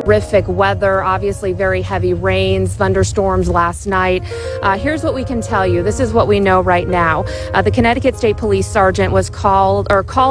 Horrific weather, obviously very heavy rains, thunderstorms last night. Here's what we can tell you. This is what we know right now. The Connecticut State Police Sergeant was called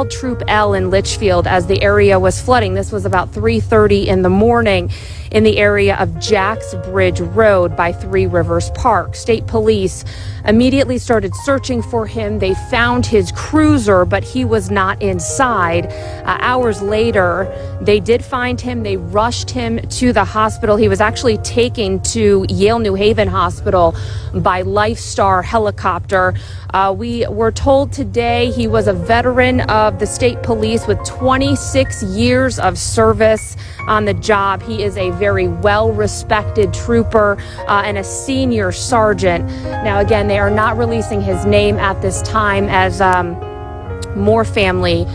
Troop L in Litchfield as the area was flooding. This was about 3:30 in the morning in the area of Jacks Bridge Road by Three Rivers Park. State police immediately started searching for him. They found his cruiser, but he was not inside. Hours later, they did find him. They rushed him to the hospital. He was actually taken to Yale New Haven Hospital by Lifestar helicopter. We were told today he was a veteran of the state police with 26 years of service on the job. He is a very well-respected trooper and a senior sergeant. Now, again, they are not releasing his name at this time as more family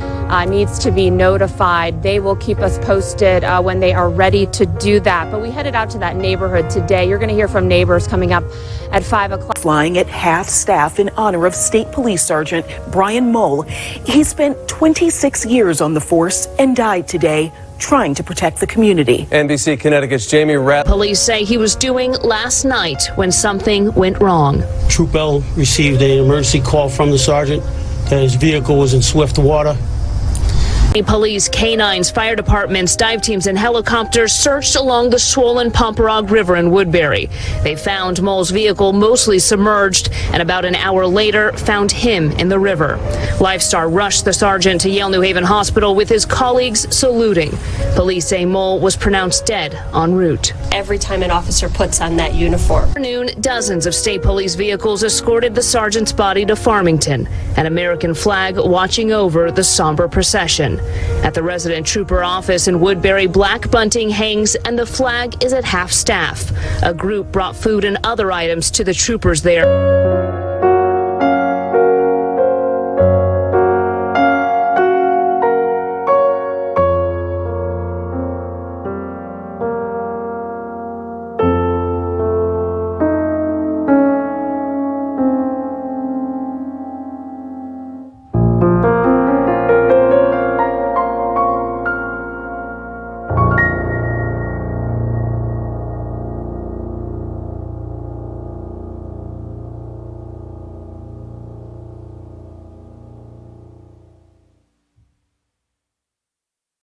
needs to be notified. They will keep us posted when they are ready to do that. But we headed out to that neighborhood today. You're going to hear from neighbors coming up at 5 o'clock. Flying at half staff in honor of State Police Sergeant Brian Mole. He spent 26 years on the force and died today trying to protect the community. NBC Connecticut's Jamie Rapp. Police say he was doing last night when something went wrong. Troop L received an emergency call from the sergeant that his vehicle was in swift water. Police, canines, fire departments, dive teams, and helicopters searched along the swollen Pomperaug River in Woodbury. They found Mole's vehicle mostly submerged, and about an hour later found him in the river. Lifestar rushed the sergeant to Yale New Haven Hospital with his colleagues saluting. Police say Mole was pronounced dead en route. Every time an officer puts on that uniform. Afternoon, dozens of state police vehicles escorted the sergeant's body to Farmington, an American flag watching over the somber procession. At the resident trooper office in Woodbury, black bunting hangs and the flag is at half staff. A group brought food and other items to the troopers there.